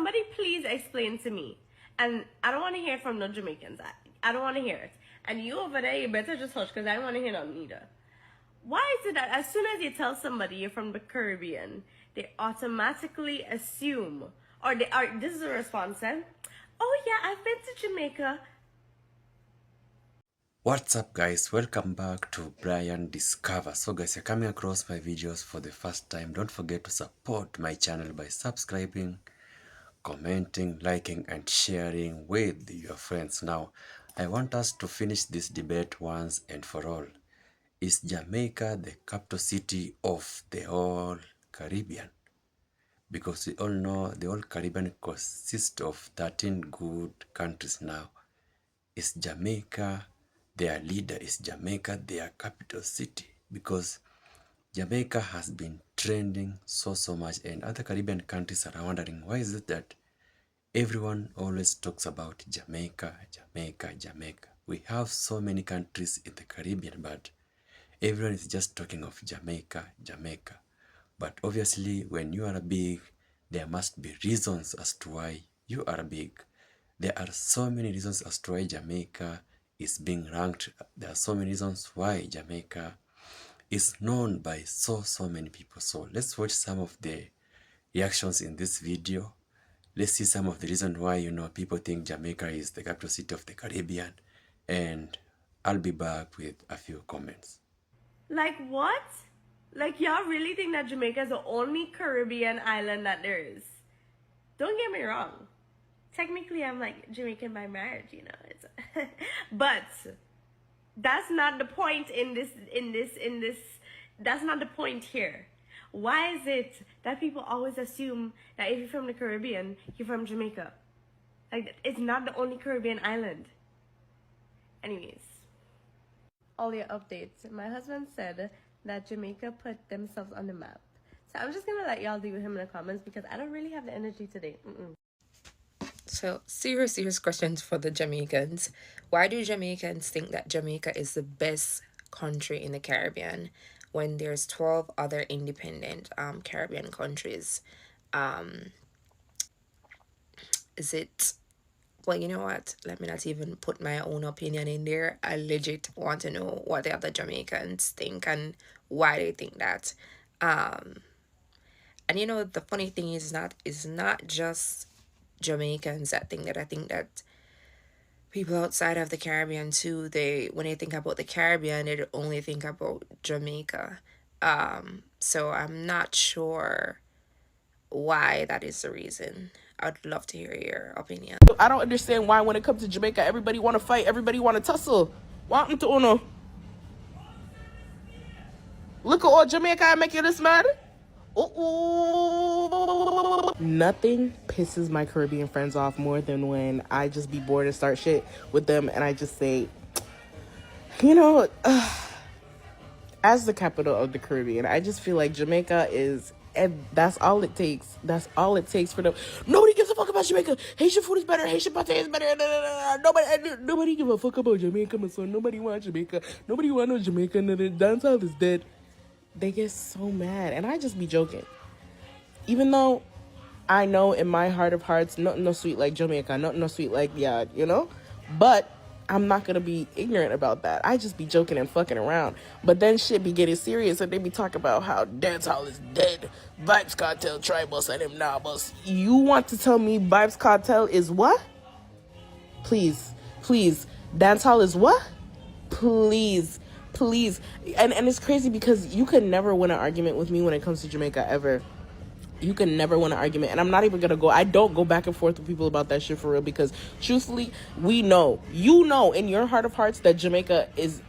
somebody please explain to me. And I don't want to hear from no Jamaicans. I don't want to hear it. And you over there, you better just hush because I don't want to hear nothing either. Why is it that as soon as you tell somebody you're from the Caribbean, they automatically assume, or this is a response, oh yeah, I've been to Jamaica. What's up guys, welcome back to Brian Discover. So guys, you're coming across my videos for the first time, don't forget to support my channel by subscribing, commenting, liking and sharing with your friends. Now I want us to finish this debate once and for all. Is Jamaica the capital city of the whole Caribbean? Because we all know the whole Caribbean consists of 13 good countries now. Is Jamaica their leader? Is Jamaica their capital city? Because Jamaica has been trending so much, and other Caribbean countries are wondering why is it that everyone always talks about Jamaica, Jamaica, Jamaica. We have so many countries in the Caribbean, but everyone is just talking of Jamaica, Jamaica. But obviously, when you are big, there must be reasons as to why you are big. There are so many reasons as to why Jamaica is being ranked. There are so many reasons why Jamaica is known by so many people. So let's watch some of the reactions in this video. Let's see some of the reasons why, people think Jamaica is the capital city of the Caribbean. And I'll be back with a few comments. Like what? Like y'all really think that Jamaica is the only Caribbean island that there is? Don't get me wrong. Technically, I'm like Jamaican by marriage, It's but that's not the point in this. That's not the point here. Why is it that people always assume that if you're from the Caribbean, you're from Jamaica? Like, it's not the only Caribbean island. Anyways, all your updates. My husband said that Jamaica put themselves on the map. So I'm just gonna let y'all deal with him in the comments because I don't really have the energy today. So, serious questions for the Jamaicans. Why do Jamaicans think that Jamaica is the best country in the Caribbean when there's 12 other independent Caribbean countries? Is it... Well, you know what? Let me not even put my own opinion in there. I legit want to know what the other Jamaicans think and why they think that. And the funny thing is not just Jamaicans that think that. I think that people outside of the Caribbean too, when they think about the Caribbean, they only think about Jamaica. So I'm not sure why that is the reason. I'd love to hear your opinion. I don't understand why when it comes to Jamaica, everybody want to fight, everybody want to tussle. What happened to Uno? Look at all Jamaica make you this mad. Nothing pisses my Caribbean friends off more than when I just be bored and start shit with them and I just say, as the capital of the Caribbean, I just feel like Jamaica is... And that's all it takes. That's all it takes for them. Nobody gives a fuck about Jamaica. Haitian food is better. Haitian pate is better. Nobody give a fuck about Jamaica, my son. Nobody wants Jamaica. Nobody want no Jamaica. The dancehall is dead. They get so mad. And I just be joking. Even though I know in my heart of hearts, nothing no sweet like Jamaica. Nothing no sweet like, But I'm not going to be ignorant about that. I just be joking and fucking around. But then shit be getting serious and they be talking about how dancehall is dead. Vibes Cartel, Tribals, and them nabos. You want to tell me Vibes Cartel is what? Please. Dancehall is what? Please. And it's crazy because you could never win an argument with me when it comes to Jamaica ever. You can never win an argument. And I'm not even going to I don't go back and forth with people about that shit for real because truthfully, we know, in your heart of hearts that Jamaica is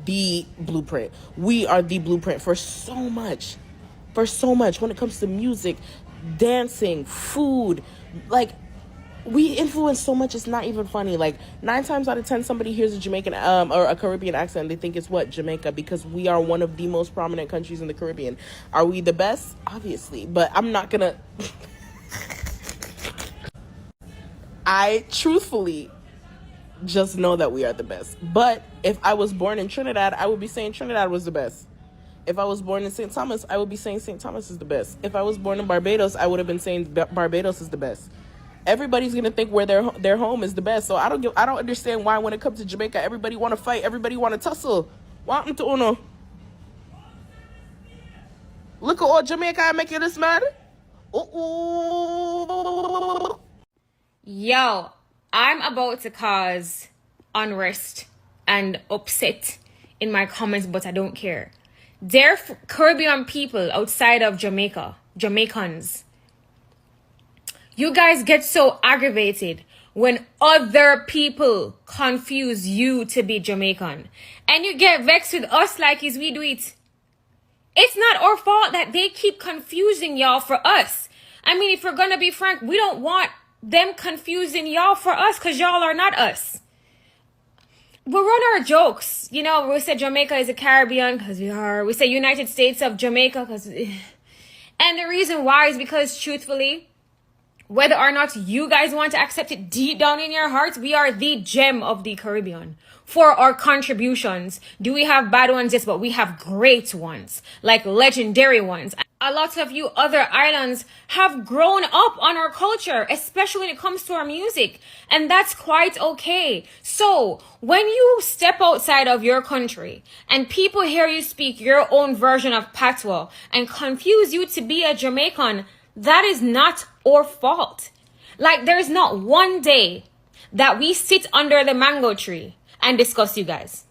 the blueprint. We are the blueprint for so much when it comes to music, dancing, food. Like, we influence so much, it's not even funny. Like, 9 times out of 10, somebody hears a Jamaican or a Caribbean accent, they think it's what? Jamaica, because we are one of the most prominent countries in the Caribbean. Are we the best? Obviously, but I'm not gonna... I truthfully just know that we are the best. But if I was born in Trinidad, I would be saying Trinidad was the best. If I was born in St. Thomas, I would be saying St. Thomas is the best. If I was born in Barbados, I would have been saying Barbados is the best. everybody's gonna think where their home is the best. So I don't understand why when it comes to Jamaica, everybody want to fight, everybody want to tussle. What happened to Uno? Look at all Jamaica making this mad. Ooh. Yo, I'm about to cause unrest and upset in my comments, but I don't care. They're Caribbean people outside of Jamaica, Jamaicans. You guys get so aggravated when other people confuse you to be Jamaican. And you get vexed with us like is we do it. It's not our fault that they keep confusing y'all for us. I mean, if we're gonna be frank, we don't want them confusing y'all for us because y'all are not us. We run our jokes. You know, we say Jamaica is a Caribbean because we are. We say United States of Jamaica because... And the reason why is because, truthfully, whether or not you guys want to accept it deep down in your hearts, we are the gem of the Caribbean. For our contributions, do we have bad ones? Yes, but we have great ones, like legendary ones. A lot of you other islands have grown up on our culture, especially when it comes to our music, and that's quite okay. So when you step outside of your country and people hear you speak your own version of patois and confuse you to be a Jamaican, that is not our fault. Like, there's not one day that we sit under the mango tree and discuss you guys.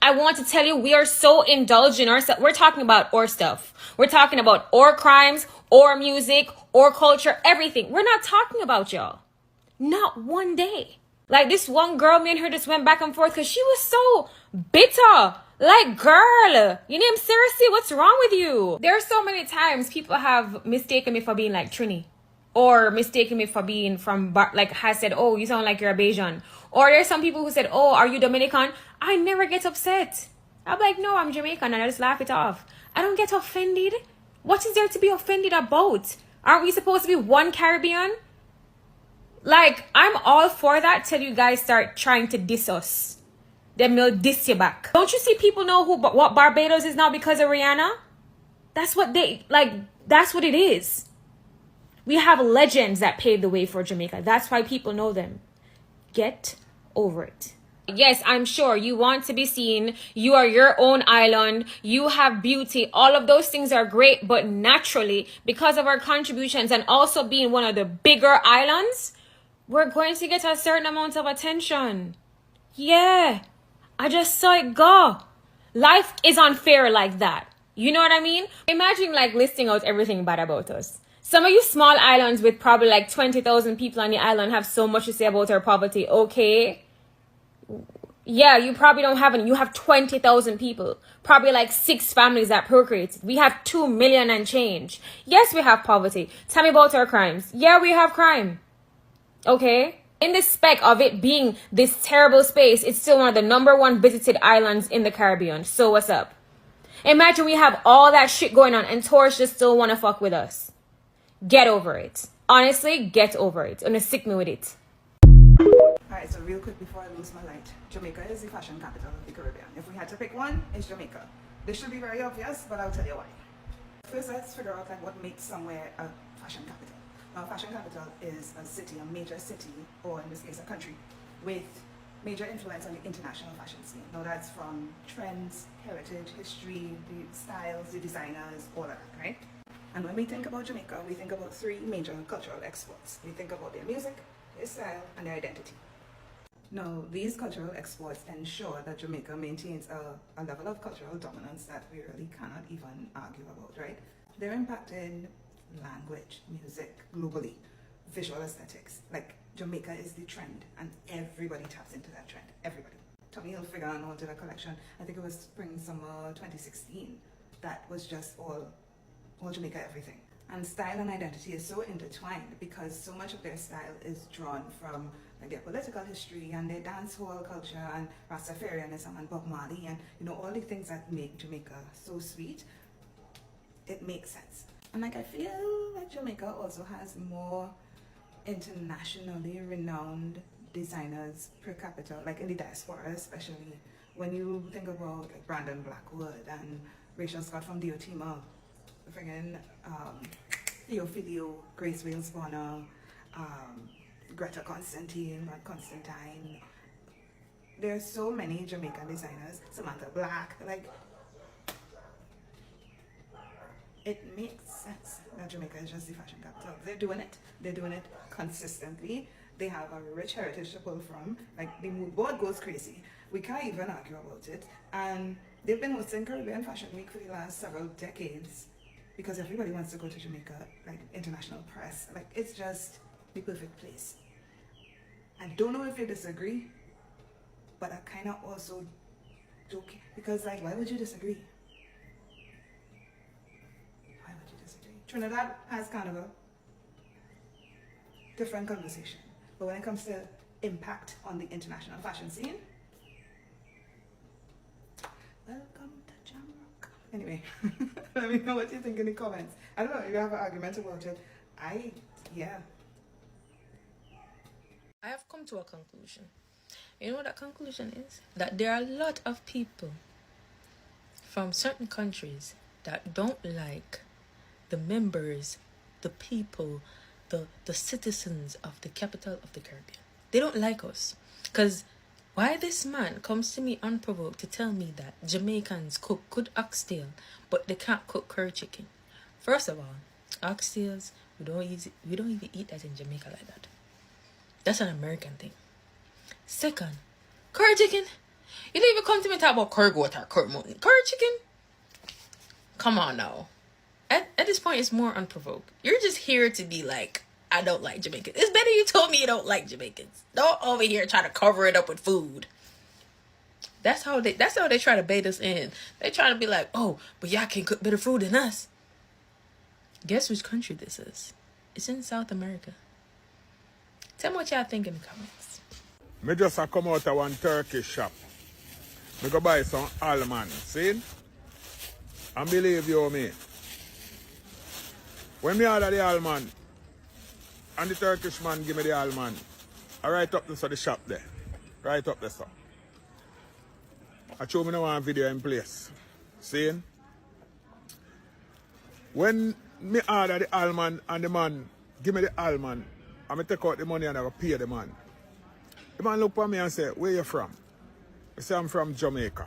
I want to tell you, we are so indulged in ourselves. We're talking about our stuff. We're talking about our crimes, our music, our culture, everything. We're not talking about y'all. Not one day. Like this one girl, me and her just went back and forth because she was so bitter. Like, girl, you name seriously, what's wrong with you? There are so many times people have mistaken me for being like Trini. Or mistaken me for being from, like, has said, oh, you sound like you're a Bajan. Or there's some people who said, oh, are you Dominican? I never get upset. I'm like, no, I'm Jamaican, and I just laugh it off. I don't get offended. What is there to be offended about? Aren't we supposed to be one Caribbean? Like, I'm all for that till you guys start trying to diss us. Then we'll diss you back. Don't you see people know what Barbados is now because of Rihanna? That's what that's what it is. We have legends that paved the way for Jamaica. That's why people know them. Get over it. Yes, I'm sure you want to be seen. You are your own island. You have beauty. All of those things are great. But naturally, because of our contributions and also being one of the bigger islands, we're going to get a certain amount of attention. Yeah, I just saw it go. Life is unfair like that. You know what I mean? Imagine like listing out everything bad about us. Some of you small islands with probably like 20,000 people on the island have so much to say about our poverty. Okay. Yeah, you probably don't have any. You have 20,000 people. Probably like 6 families that procreated. We have 2 million and change. Yes, we have poverty. Tell me about our crimes. Yeah, we have crime. Okay. In the spec of it being this terrible space, it's still one of the #1 visited islands in the Caribbean. So what's up? Imagine we have all that shit going on and tourists just still want to fuck with us. Get over it. Honestly, get over it. And stick me with it. Alright, so real quick before I lose my light. Jamaica is the fashion capital of the Caribbean. If we had to pick one, it's Jamaica. This should be very obvious, but I'll tell you why. First, let's figure out like what makes somewhere a fashion capital. Now, a fashion capital is a city, a major city, or in this case, a country, with major influence on the international fashion scene. Now, that's from trends, heritage, history, the styles, the designers, all of that, right? And when we think about Jamaica, we think about 3 major cultural exports. We think about their music, their style, and their identity. Now, these cultural exports ensure that Jamaica maintains a level of cultural dominance that we really cannot even argue about, right? They're impacting language, music, globally, visual aesthetics. Like, Jamaica is the trend, and everybody taps into that trend. Everybody. Tommy Hilfiger and all did a collection. I think it was spring/summer 2016. That was just all Jamaica everything. And style and identity is so intertwined because so much of their style is drawn from like their political history and their dancehall culture and Rastafarianism and Bob Marley and all the things that make Jamaica so sweet. It makes sense. And like I feel like Jamaica also has more internationally renowned designers per capita, like in the diaspora especially. When you think about like Brandon Blackwood and Rachel Scott from Diotima, friggin' Theo Filio, Grace Wales Bonner, Greta Constantine, Rod Constantine. There are so many Jamaican designers, Samantha Black, like, it makes sense that Jamaica is just the fashion capital. They're doing it. They're doing it consistently. They have a rich heritage to pull from. Like, the mood board goes crazy. We can't even argue about it. And they've been hosting Caribbean Fashion Week for the last several decades because everybody wants to go to Jamaica, like international press. Like, it's just the perfect place. I don't know if you disagree, but I kind of also do, because, like, why would you disagree? Trinidad has Carnival, different conversation. But when it comes to impact on the international fashion scene, welcome to Jamrock. Anyway, let me know what you think in the comments. I don't know if you have an argument about it. Yeah. I have come to a conclusion. You know what that conclusion is? That there are a lot of people from certain countries that don't like the members, the people, the citizens of the capital of the Caribbean. They don't like us. Because why this man comes to me unprovoked to tell me that Jamaicans cook good oxtail, but they can't cook curry chicken. First of all, oxtails, we don't even eat that in Jamaica like that. That's an American thing. Second, curry chicken. You don't even come to me talk about curry goat or curry mutton. Curry chicken? Come on now. At this point, it's more unprovoked. You're just here to be like, I don't like Jamaicans. It's better you told me you don't like Jamaicans. Don't over here try to cover it up with food. That's how they try to bait us in. They try to be like, oh, but y'all can cook better food than us. Guess which country this is? It's in South America. Tell me what y'all think in the comments. Me just a come out of one Turkish shop. Me go buy some almond, see? And believe you me. When me order the almond, and the Turkish man give me the almond, I write up this at the shop there. Right up there, sir. I show me now one video in place. See? When me order the almond and the man give me the almond, and me take out the money and I go pay the man. The man look at me and say, where you from? I say, I'm from Jamaica.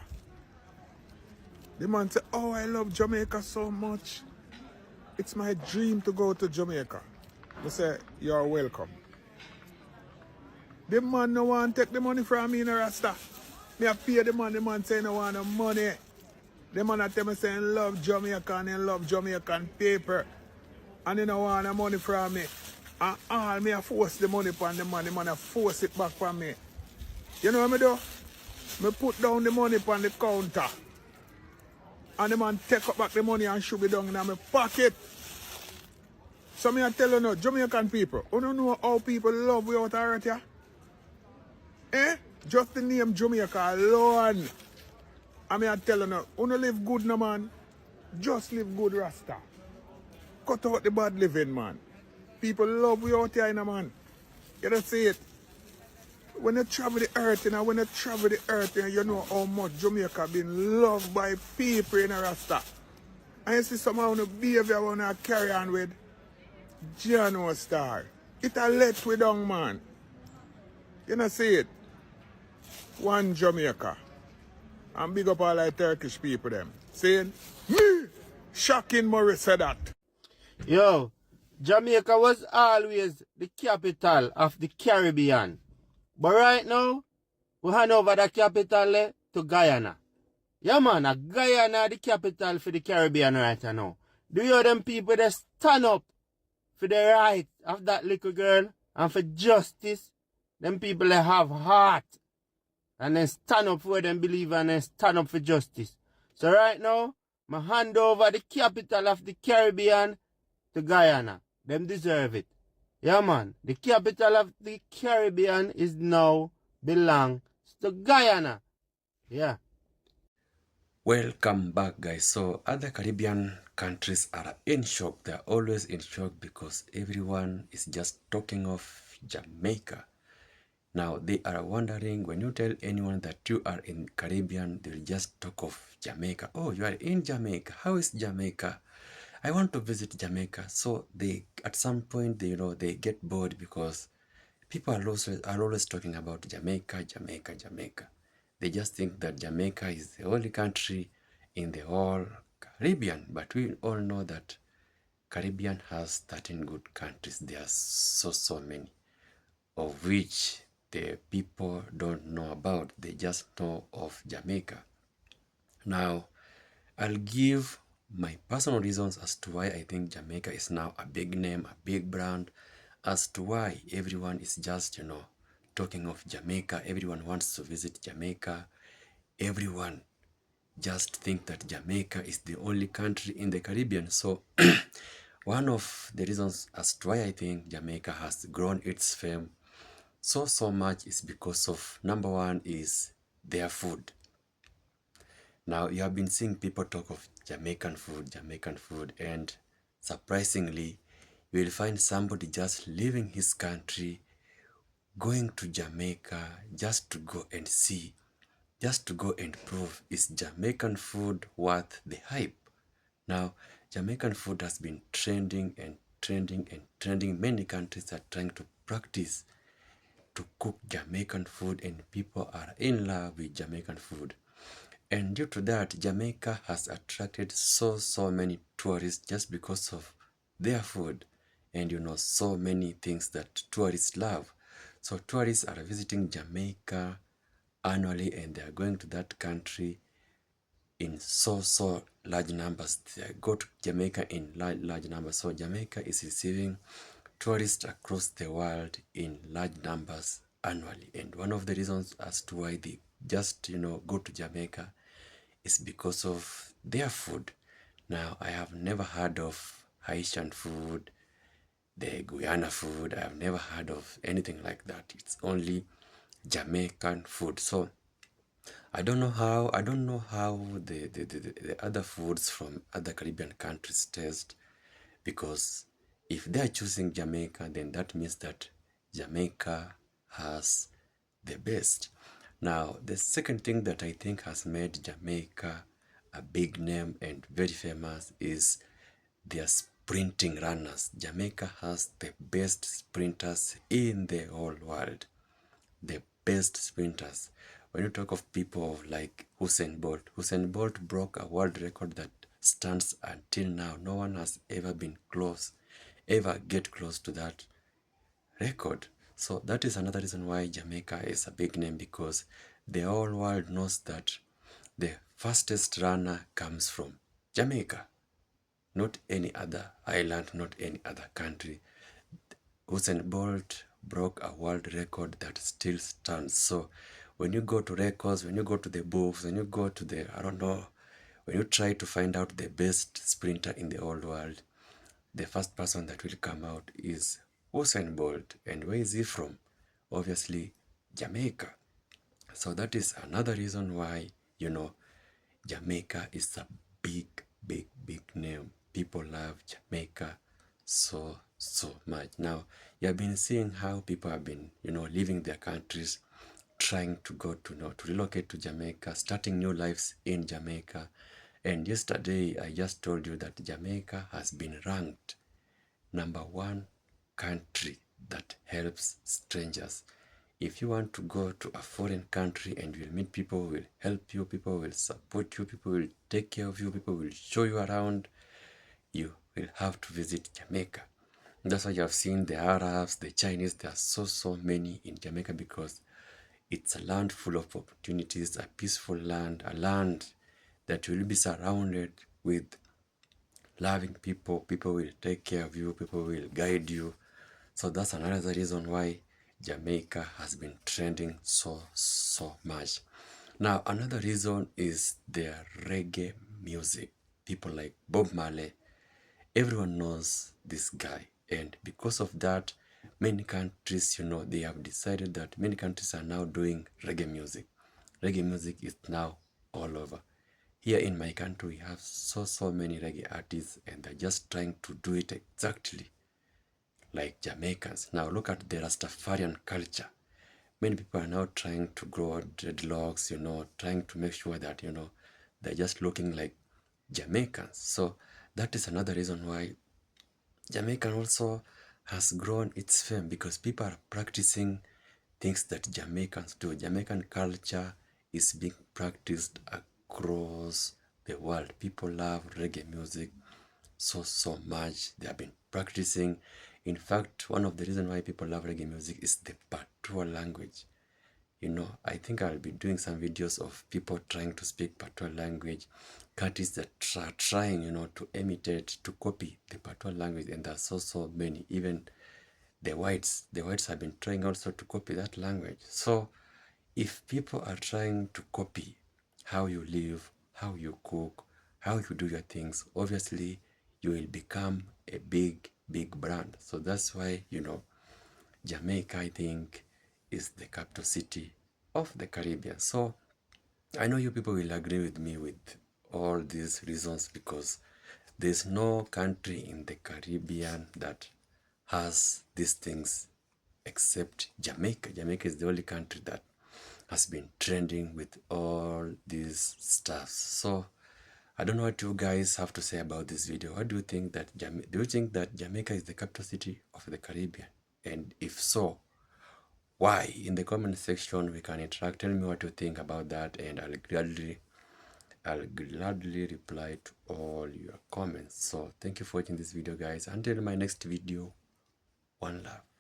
The man say, oh, I love Jamaica so much. It's my dream to go to Jamaica. I say, you're welcome. The man no want to take the money from me in a rasta. Me I pay the man say no want no money. The man I tell me saying love Jamaica and he love Jamaican paper. And he no want no money from me. And all me I force the money upon the man I force it back from me. You know what I do? Me put down the money upon the counter. And the man take up back the money and shoot it down in my pocket. So me I tell you now, Jamaican people, you don't know how people love without hurt ya? Eh? Just the name Jamaica alone. I mean I tell you now, you don't live good no man. Just live good Rasta. Cut out the bad living man. People love without ya in a man. You don't see it. When you travel the earth, you know how much Jamaica been loved by people in a Rasta. And you see somehow the behavior want to carry on with Jano Star. It a let we down, man. You know see it. One Jamaica. And big up all the Turkish people them. Saying, me, shocking Morris said that. Yo, Jamaica was always the capital of the Caribbean. But right now, we hand over the capital to Guyana. Yeah man, Guyana the capital for the Caribbean right now. Do you them people that stand up for the right of that little girl and for justice? Them people that have heart and then stand up for them believe and then stand up for justice. So right now, I hand over the capital of the Caribbean to Guyana. Them deserve it. Yeah man, the capital of the Caribbean is now belongs to Guyana. Yeah. Welcome back, guys. So other Caribbean countries are in shock. They're always in shock because everyone is just talking of Jamaica. Now they are wondering, when you tell anyone that you are in Caribbean, they'll just talk of Jamaica. Oh, you are in Jamaica. How is Jamaica? I want to visit Jamaica. So they, at some point, they get bored because People are always talking about Jamaica, Jamaica, Jamaica. They just think that Jamaica is the only country in the whole Caribbean, but we all know that Caribbean has 13 good countries. There are so many, of which the people don't know about. They just know of Jamaica. Now, I'll give my personal reasons as to why I think Jamaica is now a big name, a big brand, as to why everyone is just, talking of Jamaica. Everyone wants to visit Jamaica. Everyone just think that Jamaica is the only country in the Caribbean. So one of the reasons as to why I think Jamaica has grown its fame so much is because of, number one is their food. Now, you have been seeing people talk of Jamaican food, and surprisingly, you will find somebody just leaving his country, going to Jamaica just to go and see, just to go and prove, is Jamaican food worth the hype? Now, Jamaican food has been trending and trending and trending. Many countries are trying to practice to cook Jamaican food, and people are in love with Jamaican food. And due to that, Jamaica has attracted so many tourists just because of their food and so many things that tourists love. So tourists are visiting Jamaica annually, and they are going to that country in so large numbers. They go to Jamaica in large numbers. So Jamaica is receiving tourists across the world in large numbers annually. And one of the reasons as to why they just go to Jamaica is because of their food. Now, I have never heard of Haitian food, the Guyana food. I have never heard of anything like that. It's only Jamaican food. So I don't know how the other foods from other Caribbean countries taste, because if they are choosing Jamaica, then that means that Jamaica has the best. Now, the second thing that I think has made Jamaica a big name and very famous is their sprinting runners. Jamaica has the best sprinters in the whole world. The best sprinters. When you talk of people like Usain Bolt broke a world record that stands until now. No one has ever get close to that record. So that is another reason why Jamaica is a big name, because the whole world knows that the fastest runner comes from Jamaica, not any other island, not any other country. Usain Bolt broke a world record that still stands. So when you go to records, when you go to the books, when you go to when you try to find out the best sprinter in the whole world, the first person that will come out is Usain Bolt. And where is he from? Obviously, Jamaica. So that is another reason why, Jamaica is a big name. People love Jamaica so much. Now, you have been seeing how people have been, leaving their countries, trying to go to relocate to Jamaica, starting new lives in Jamaica. And yesterday, I just told you that Jamaica has been ranked #1 country that helps strangers. If you want to go to a foreign country and you will meet people who will help you, people will support you, people will take care of you, people will show you around, you will have to visit Jamaica. That's why you have seen the Arabs, the Chinese. There are so many in Jamaica, because it's a land full of opportunities, a peaceful land, a land that will be surrounded with loving people. People will take care of you, people will guide you. So that's another reason why Jamaica has been trending so much. Now, another reason is their reggae music. People like Bob Marley, everyone knows this guy. And because of that, many countries, they have decided that many countries are now doing reggae music. Reggae music is now all over. Here in my country, we have so many reggae artists, and they're just trying to do it exactly like Jamaicans. Now look at the Rastafarian culture. Many people are now trying to grow dreadlocks, trying to make sure that, they're just looking like Jamaicans. So that is another reason why Jamaican also has grown its fame because people are practicing things that Jamaicans do. Jamaican culture is being practiced across the world. People love reggae music so much. They have been practicing. In fact, one of the reasons why people love reggae music is the patois language. You know, I think I'll be doing some videos of people trying to speak patois language, countries that are trying, you know, to imitate, to copy the patois language, and there's so many. Even the whites have been trying also to copy that language. So if people are trying to copy how you live, how you cook, how you do your things, obviously you will become a big brand. So that's why, you know, Jamaica, I think, is the capital city of the Caribbean. So I know you people will agree with me with all these reasons, because there's no country in the Caribbean that has these things except Jamaica. Jamaica is the only country that has been trending with all these stuff. So I don't know what you guys have to say about this video. What do you think that do you think that Jamaica is the capital city of the Caribbean? And if so, why? In the comment section we can interact. Tell me what you think about that, and I'll gladly reply to all your comments. So thank you for watching this video, guys. Until my next video, one love.